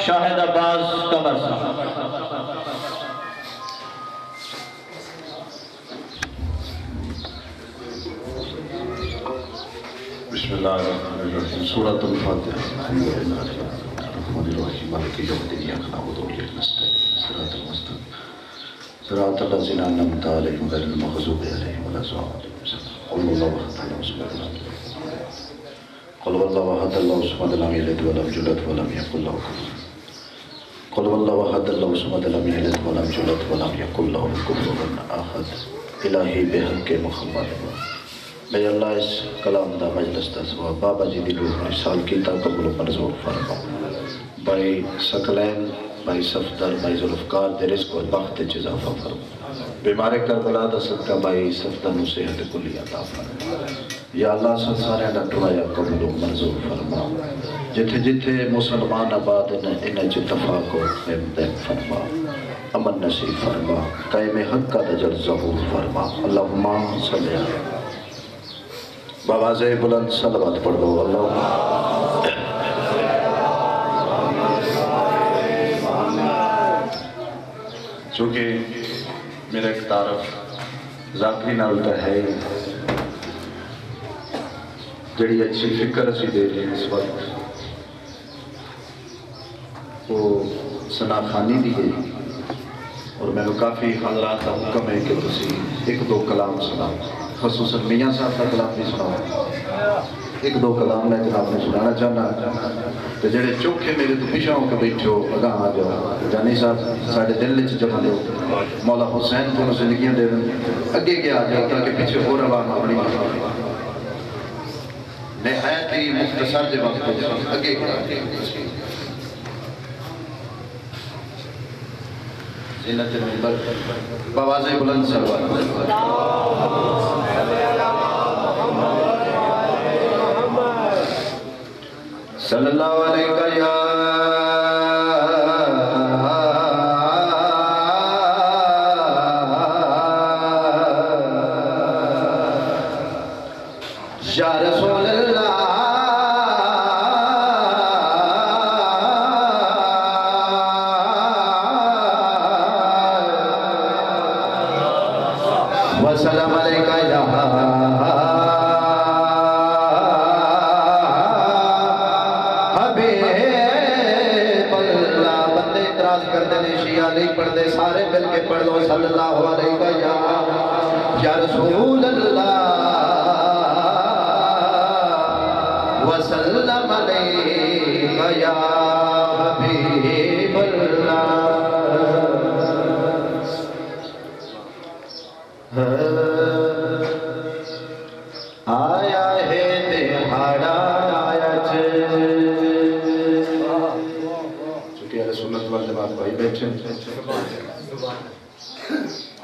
شاہد عباس قمر صاحب. بسم اللہ الرحمن الرحیم. سورۃ الفاتحہ. الرحمن الرحیم مالک یوم الدین ایاک نعبد و ایاک نستعین صراط المستقیم صراط الذین انعمت علیہم غیر المغضوب علیہم ولا الضالین. قل هو اللہ احد اللہ الصمد قل هو اللہ احد اللہ الصمد لم یلد ولم یولد ولم یکن له کفوا قل هو اللہ احد اللہ الصمد لم یلد ولم یولد ولم یکن له کفوا احد. الہی بحق محمد بھئی اللہ اس کلام دا مجلس دا سوا بابا جی دی روح نے سال کیتا قبول و منظور فرما. بھائی سکلین، بھائی صفدر، بھائی ذوالفقار دے رزق و بخت اضافہ فرما. بیمار کربلا دا صدقہ بھائی صفدر نو صحت کلی عطا فرما. یا اللہ سارے ڈاکٹر یا قبول و منظور فرما. جتھے جتھے مسلمان آباد انہیں اتفاق و دین فرما. امن نصیب فرما. قائم حق کا دجل ظہور فرما. اللہم صلی اللہ بآواز بلند صلوات پڑھ دو. اللہ چونکہ میرا ایک تعارف ذاکری نالتا ہے جڑی اچھی فکر اسی دے رہے ہیں اس وقت وہ ثنا خانی دی ہے اور میں کافی حضرات کا حکم ہے کہ تسی ایک دو کلام سناؤ. خصوصاً میاں صاحب کا کلام بھی سناؤ. ایک دو کلام میں جناب نے سنانا چاہنا تو جڑے چوکھے میرے تو پیچھے ہو کے بیٹھو اگاں آ جاؤ. جانی صاحب ساڑھے دل وچ جگہ دو. مولا حسین تو زندگیاں دے دیں اگے کے آ جاؤ تاکہ پیچھے اور عوام اپنی نہایت ہی مختصر دے وقت اگے کے آ جاؤ. زینت المنبر بآواز بلند صلوات صلی اللہ علیہ یا یا رسول اللہ وسلام علیکہ یا نہیں پڑھ دے سارے مل کے پڑھ لو. صلی اللہ علیہ یا رسول اللہ وسلم علیہ یا حبیب اللہ. آیا ہے دہاڑا آیا چونکہ اہل سنت والجماعت بھائی بیٹھے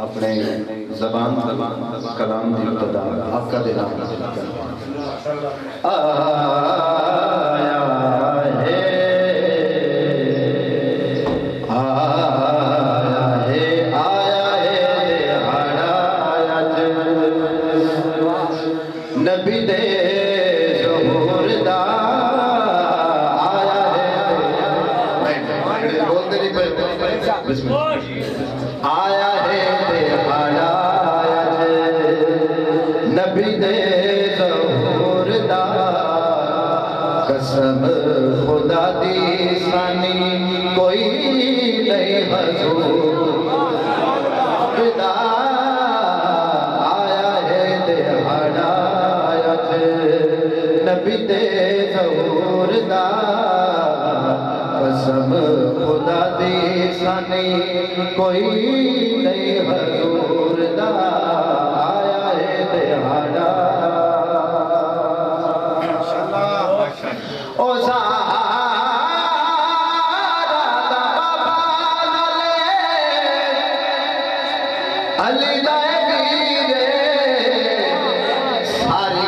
اپنے زبان کلام دی ابتدا آقا دے نام آیا ہے نبی دے ظہور دا آیا ہے. بولتے نہیں پڑھتے آیا ہے دہاڑا آیا ہے نبی دے ظہور دا. قسم خدا دی ثانی کوئی نہیں حضور دا. نبی دے ظہور دا قسم خدا دی ثانی کوئی نہیں حضور دا. آیا ہے دہاڑا او زہرا دا بابا نلے علی دا ویرے ساری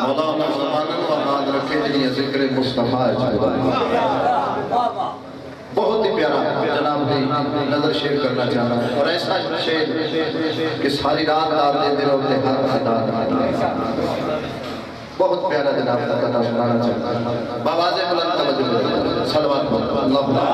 مولانا زمانن و آماد رکھے جنہیں ذکر مصطفیٰ بہت ہی پیارا جناب دی نظر شیئر کرنا چاہنا اور ایسا شیئر کہ ساری رات دار دے دل ہوتے ہر خدا بہت پیارا جناب کا قطع سنانا چاہنا باواز بلند توجہ صلوات اللہ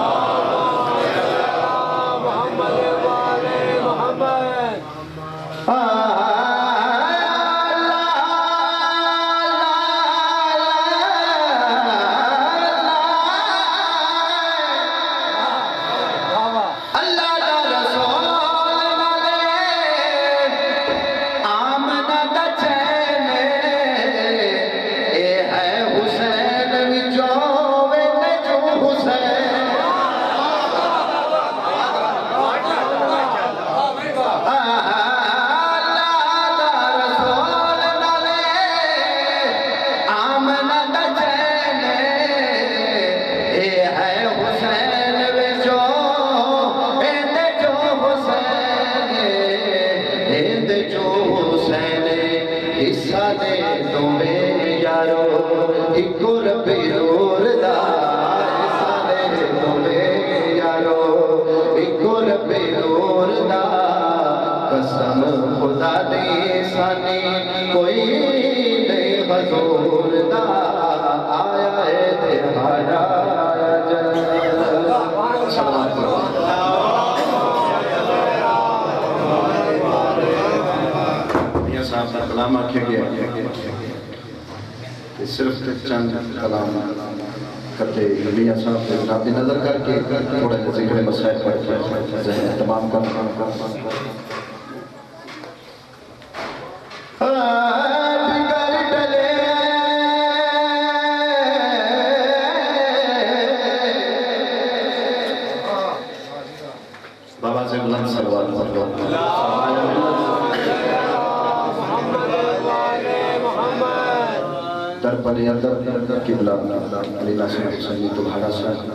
قسم خدا دی سانی کوئی نہیں حضور دا آیا ہے دہاڑا آیا جا میاں صاحب کا کلام آکھے گیا صرف چند کلام کرتے میاں صاحب سے نابی نظر کر کے تھوڑا ذکر مسائل پڑھ کے ذہن تمام کرنا بابا سے بلند صلوات در پلی اندر قبلہ علی ناصر حسینی تمہارا ساتھ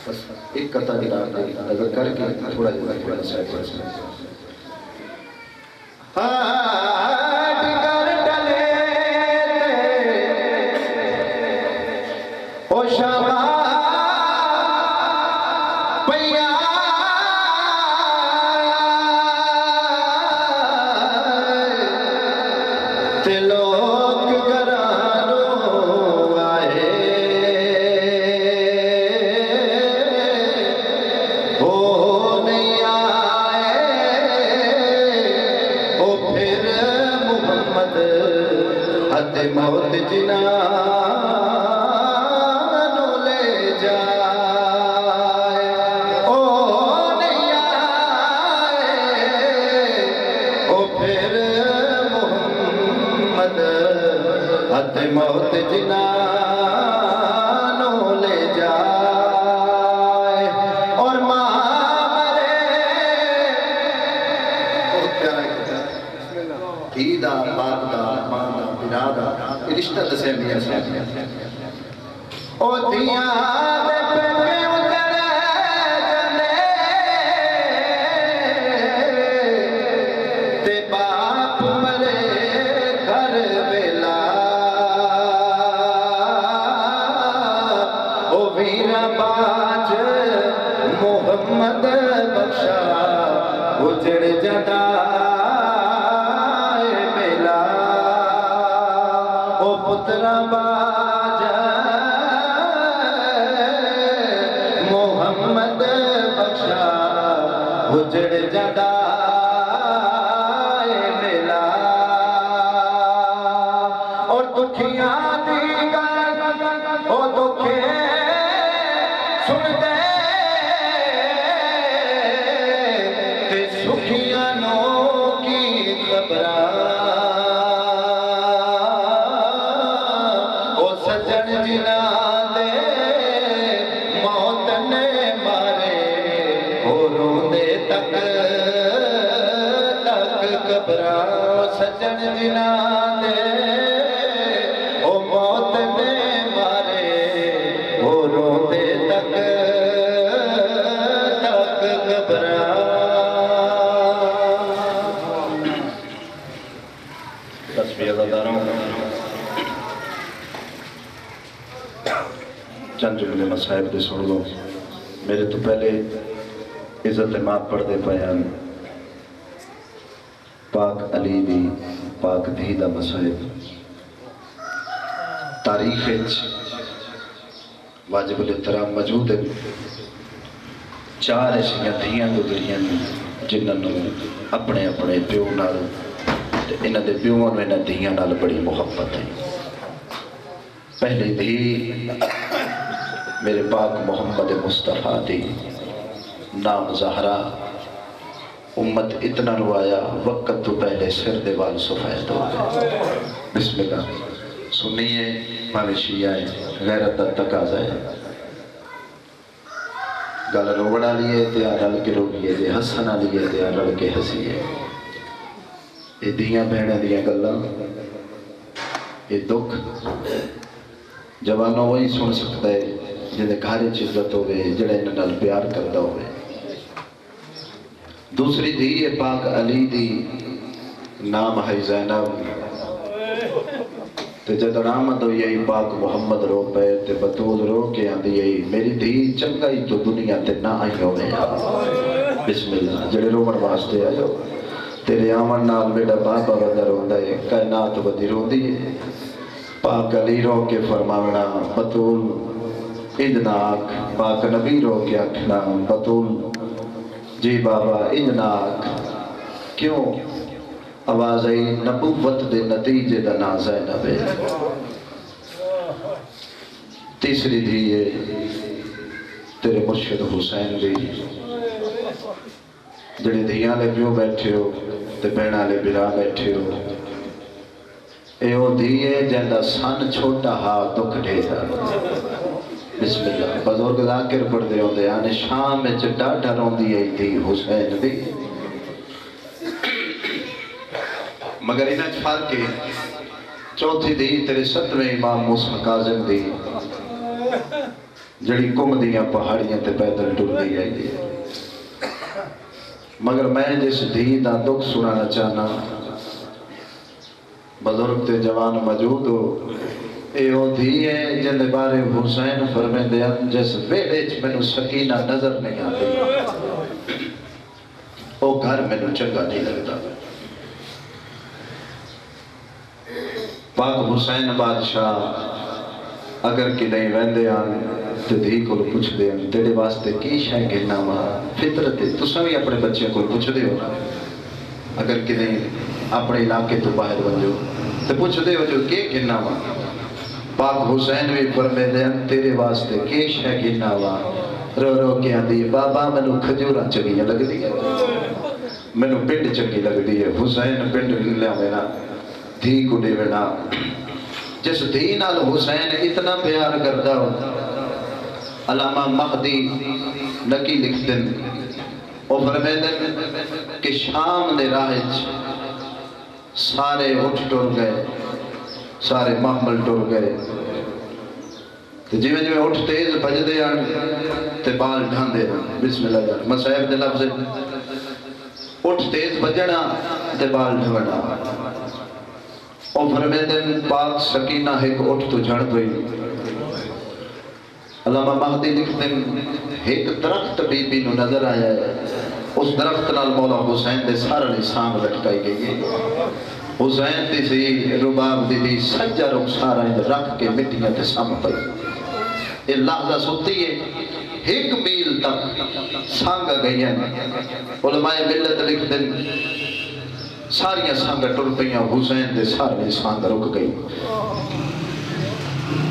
بس ایک قطع نظر کر کے تھوڑا مسائل پڑھ سکتے موت جنانو لے جائے او نہیں آئے او پھر محمد حد موت جنانو لے جائے اور ماں مرے بہت پیارا دیدہ باپ دا مانا بنادا رشتہ دسے میاں صاحب او دیاں دے پہ اترے جنے تے باپ مرے گھر بیلا او ویرہ باج محمد بخشا اجڑ جدا محمد بخشا اجڑ جدا ملا اور دکھیاں دی گل او دکھے سن دے تے روندے تک قبراں سجن جنہاں دے او موت دے مارے او روندے تک قبراں تصویر داروں چند جملے مصائب دے سن لو میرے تو پہلے عزت ماں پڑھ دے بیان پاک علی دی پاک دھی دا مصائب تاریخ واجب الاحترام موجود ہے چار ایسیاں دھیاں گزریاں جنہوں اپنے اپنے پیو نال تے انہاں دے پیووں نوں انہاں دھیاں نال بڑی محبت ہے پہلی دھی میرے پاک محمد مصطفیٰ دی نام زہرا امت اتنا روایا وقت تو پہلے سر دے وال سفید ہو گئے بسم اللہ سنیے بھاوے شیعہ ہے غیرت دا تقاضا ہے گل روڑا لیے تیار رل کے روگیے جے ہسنا لیے تیار رل کے ہسیے یہ دیاں بہنیں دیاں گلاں یہ دکھ جوانوں وہی سن سکتا ہے جنہیں گھر عزت ہوئے جڑے انہاں پیار کرتا ہوئے دوسری دھی ہے پاک علی دی نام ہے زینب تے جد رحمت ہوئی ہے پاک محمد رو پہ تے بطول رو کے آندھی ہے میری دھی چنگائی تو دنیا تے نہ آئی ہوئے بسم اللہ جڑے رومن واسطے آئے تیرے آمن نال بیٹا بابا بدر ہوندہ ہے کائنات بدی رو دی ہے پاک علی رو کے فرماونا بطول ادناک پاک نبی رو کے اکھنا بطول جی بابا ادناک کیوں آواز آئی نبوت دے نتیجے دا نا زینب ہے تیسری دھی ہے تیرے مرشد حسین دی جڑے دھیاں لے پیو بیٹھے ہو تے بہنا لے برا بیٹھے ہو اے او دھیے جندہ سن چھوٹا ہاں دکھ ڈھیتا بسم اللہ بزرگ ذاکر پڑھ دے ہوں دے آنے شام میں چڈا ڈھروں دی آئی تھی حسین دی مگر انہیں فرق ہے چوتھی دی تیرے ستویں امام موسیٰ کاظم دی جڑی کم دیاں پہاڑیاں تے پیدل ٹر دی آئی دی مگر میں جس دھی دا دکھ سنانا چاہنا بزرگ تے جوان موجود ہو اے او دھی ہے جن بارے حسین فرمے دیا جس بیڑے چ میں نو سکینہ نظر نہیں آتی او گھر میں نو چنگا نہیں لگتا پاک حسین بادشاہ اگر کہ نہیں ویندے آن تو دھی کو پوچھ دے تیرے واسطے کی شاہ گھرنا ماں فطرت ہے تو سوی اپنے بچے کو پوچھ دے ہو اگر کہ نہیں اپنے علاقے تو باہر بنجو تو پوچھ دے ہو جو کہ گھرنا ماں پاک حسین بھی فرمے دے تیرے واسطے کی شاہ گھرنا ماں رو رو کے آندھی بابا میں نو کھجورہ چگیاں لگ دی ہے میں نو پنڈ چگی لگ دی ہے حسین پنڈ لیا مینا دھی کو دے وینا جس دھی نال حسین اتنا پیار کرتا ہو علامہ مہدی نکی لکھ دن اور فرمے دن کہ شام دے راہج سارے اٹھ ٹور گئے سارے محمل ٹور گئے جیویں جیویں اٹھ تیز بج دے آن تے بال ڈھان دے بسم اللہ جان مسائب دے لفظ اٹھ تیز بجنا تے بال ڈھونا اور فرمے دن پاک سکینہ ایک اٹھ تو جھڑ دوئی علامہ مہدی لکھ دن ایک درخت بی بی نو نظر آیا ہے اس درخت نال مولا حسین دے سارا نسام لٹکائی گئی ہے حسین تی سی رباب دی دی سجا رخ سارا رکھ کے مٹیاں تے سام پئی یہ لحظہ سوتی ہے ایک میل تک سانگا گئی ہیں علماء ملت لکھ دن ساریاں سانگا ٹر پئیاں حسین دے سارے سانگا رک گئی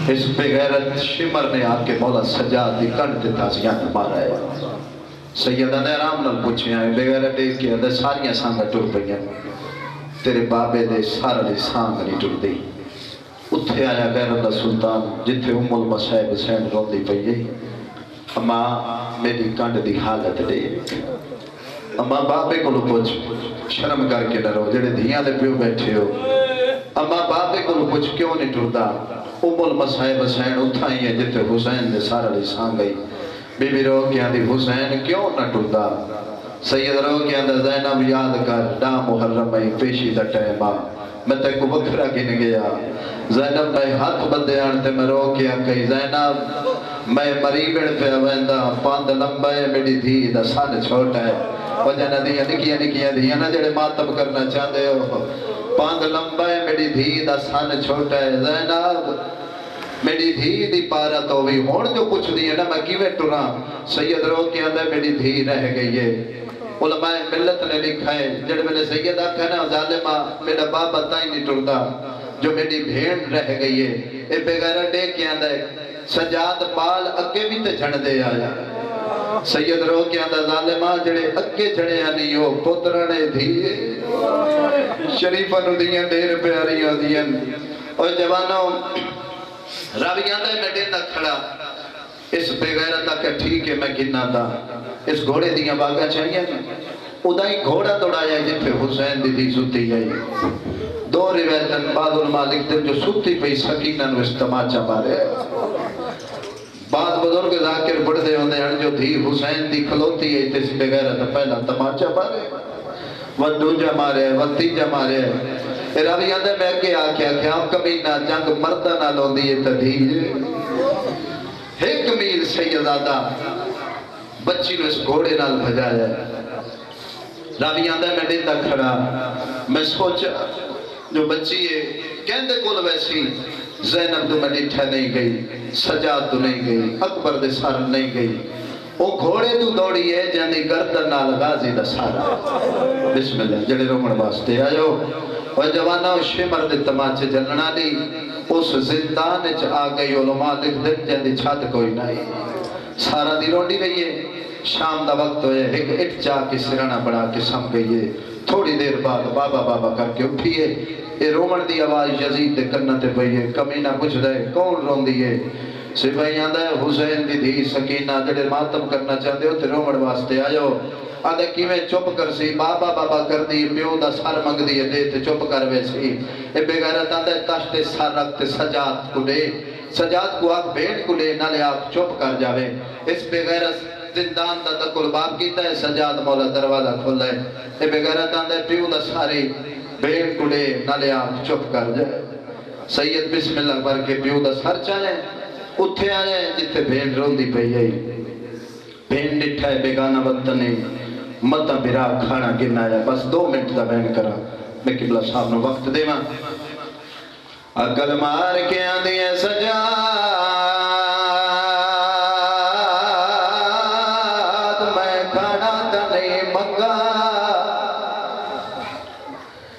اس بغیرت شمر نے آ کے مولا سجاد دی کنڈ تے تازیاں مارا ہے سیدہ نے رام نال پوچھے ہیں بغیرت دیکھ کے اندر ساریاں سانگا ٹر پئیاں تیرے بابے دے سارا دی سانگ نہیں ٹر دی اتھے آیا غیرت دا سلطان جتھے المصائب حسین روندی پئی اما میری کنڈ دی حالت دیکھ اما بابے کو پوچھ شرم کر کے ڈرو جڑے دھیاں دے پیو بیٹھے ہو اما بابے کو پوچھ کیوں نہیں ٹردا ام المصائب حسین اتھا ہی ہے جتے حسین دے سارا لی سان گئی بی بی رو کیا دی حسین کیوں نہ ٹردا سید رو کیا دا زینب یاد کر ڈا محرم ای پیشی دا ٹیمہ میں تے کو وکرہ گن گیا زینب میں ہاتھ بندے آنتے میں رو کیا کئی زینب میں مریبڑ پہ ویندہ پاند لمبا ہے میری دھی دا سان چھوٹا ہے وجہ ندیاں نکیاں نکیاں دھیاں نہ جڑے ماتم کرنا چاہتے ہو پاند لمبا ہے میری دھی دا سان چھوٹا ہے زینب میری دھی دی پارا تو بھی ہون جو کچھ دی ہے نا میں کیویں ٹرا سید رو کے اندر میری دھی رہ گئی ہے علماء ملت نے لکھا ہے جڑے میں نے سید آکھا ہے نا ظالمہ میرا بابا تائیں نہیں ٹردا جو میری بھین رہ گئی ہے اے بغیرہ ڈے کے اندر سجاد پال اگے بھی تے جھڑ دے آیا سید رو کے اندر ظالمہ جڑے اگے جھڑے آنی ہو پترنے دھیے شریفہ نو دیاں دیر پیاری ہو دیاں اور جوانوں راویاں دے میں دینا کھڑا اس بغیرت کہ ٹھیک ہے میں گننا تھا اس گھوڑے دیاں باغا چاہیے ادائی گھوڑا توڑایا جتے حسین دی دی سوتی گئی دو روایتن بعض علماء لکھتے جو سوتی پہ سکینہ نو استماچہ مارے بعض بزرگ ذاکر بڑھ دے ہوندے ہیں جو دھی حسین دی کھلوتی ہے اس بغیرت پہلا تماچہ مارے وہ دوجہ مارے وہ تیجہ مارے راوی آدھے میں کے آکھیا کہ ہم کمینہ جنگ مردہ نہ لو دیئے تدھیئے ایک میل سیدادہ بچی نے اس گھوڑے نال بھجایا راوی آدھے میں دیتا کھڑا میں سوچا جو بچی ہے کہندے کول ویسی زینب تو میں ڈٹھا نہیں گئی سجاد تو نہیں گئی اکبر دے سار نہیں گئی وہ گھوڑے تو دوڑی ہے جاندی گردن نال غازی دا سارا بسم اللہ جڑے رومن واسطے آئیو اور جوانا شمر دے تماچے جلنا لی اس زندان اچ آگئی علماء لکھ دن جاندی چھات کوئی نہیں سارا دی روڑی رہی ہے شام دا وقت ہوئے ایک اٹھ جا کے سرانہ بڑھا کے سم گئی ہے تھوڑی دیر بعد بابا بابا کر کے اٹھیے اے رومن دی آواز یزید دے کرنتے پہیے کمینہ پوچھ دے کون رون دیئے سپاہی آندہ ہے حسین دی دھی سکینہ جڑے ماتم کرنا چاہتے ہو تے رومن واسطے آئیو آدھے کیویں چپ کر سی بابا بابا کر دی پیو دا سر منگ دیئے دے تے چپ کر ویسی اے بغیرت آندہ ہے تاشتے سر رکھتے سجاد کو لے سجاد کو آگ بینٹ کو لے نہ لے آگ چپ کر جاوے اس بغیرت زندان دا تکل باب کیتا ہے سجاد مولا دروازہ کھل ہے اے بغیرت آندہ ہے پیو دا ساری بینٹ کو لے نہ لے آگ چپ کر جائے سید بسم اللہ بر کے پیو دا سر چاہے اتھے آئے جتے بینٹ رون دی پہی ہے بینٹ ڈٹھا ہے بیگانہ وطنے مدہ برا کھانا گرنا ہے بس 2 منٹ دا بین کرا میں قبلہ صاحب نے وقت دے ماں اگل مار کے آندھی ہے سجاد میں کھانا تا نہیں منگا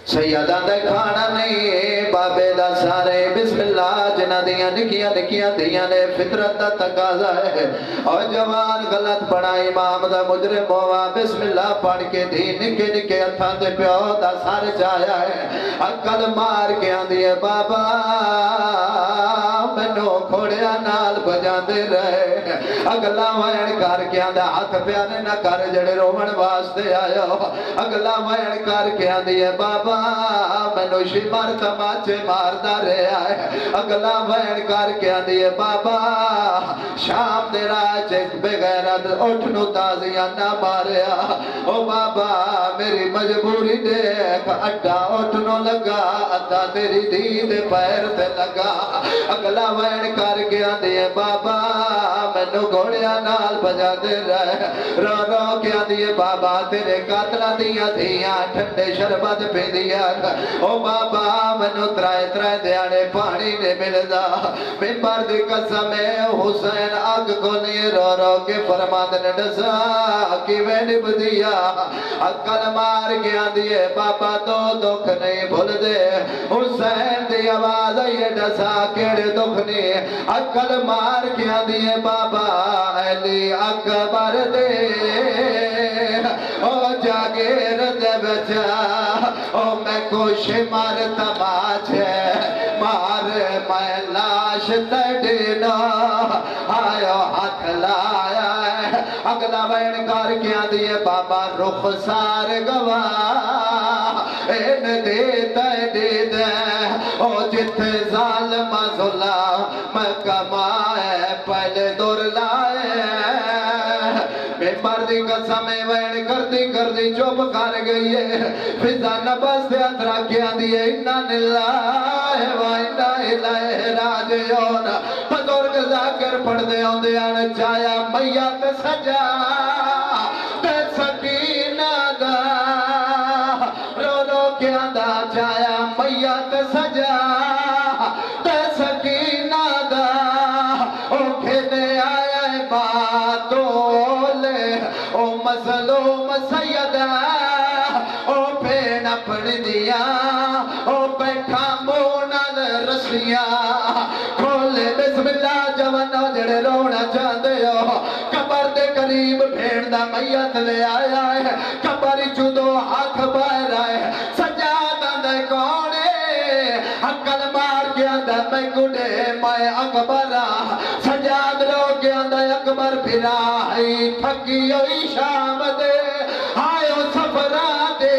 سیدہ دے کھانا نہیں بابے دا سارے بسم اللہ جنہ دیاں نکیاں نکیاں دیاں نے فطرت دا تقاضا ہے اور جوان غلط پڑھا امام دا مجرم ہوا بسم اللہ پڑھ کے دی نکے نکے اتھا دے پیو دا سار جایا ہے اکل مار کے آندھی ہے بابا منو کھوڑیا نال بجا دے رہے اگلا وین کر کے آندھا ہاتھ پیانے نہ کر جڑے رومن واسطے آیا اگلا وین کر کے آندھی ہے بابا منو شمار تماچے ماردہ رہے آئے اگلا وین کر کے آندھی ہے بابا شام دے راج ایک بغیرت اٹھنو تازیاں نہ ماریا او بابا میری مجبوری دیکھ اٹھا اٹھنو لگا اتا تیری دید پیر تے لگا اگلا وین کر کے آندھی ہے بابا منو گھوڑیا نال بجا دے رہے رو رو کے آندھی ہے بابا تیرے قاتلہ دیا دیا ٹھنڈے شربت پہ دیا او بابا منو ترائے ترائے دیانے پانی نے ملدا ممبر دی قسم حسین آگ کو نہیں رو رو کے فرماد نے ڈسا کی وین بدیا اکل مار کے آندھی ہے بابا تو دکھ نہیں بھول دے حسین دی آواز یہ ڈسا کیڑے دکھ نہیں اکل مار کے آندھی ہے بابا علی اکبر دے او جاگیر دے بچا او میں کوش مار تماچ مار میں لاش تڑنا آیا ہاتھ لایا ہے دا وین کر کے آندی ہے بابا رخسار گواہ این دے او جتھے ظالم ظلم کمائے پہلے دور لائے ممبر دی قسم وین کردی چپ کر گئی ہے فضا نبس سے اترا کے آندی ہے انا للہ و انا الیہ راجعون بزرگ ذاکر پڑھ دے ہوندے آن چایا میت سجا تے سکینہ دا رو رو کے آندہ چایا میت سجا تے سکینہ دا او کھنے آیا ہے باتولے او مظلوم سیدہ او پین اپنی دیا او بیٹھا مونال رسیاں کھولے بسم اللہ جوانو جڑے رونا چاہتے ہو قبر دے قریب بھیڑ دا میت لے آیا ہے قبر چودو ہاتھ باہر آئے سجادہ دے کونے عقل مار کے اندر میں گڑے میں اکبرہ سجاد رو کے اندر اکبر پھرا ہی تھکی ہوئی شام دے آئے سفرہ دے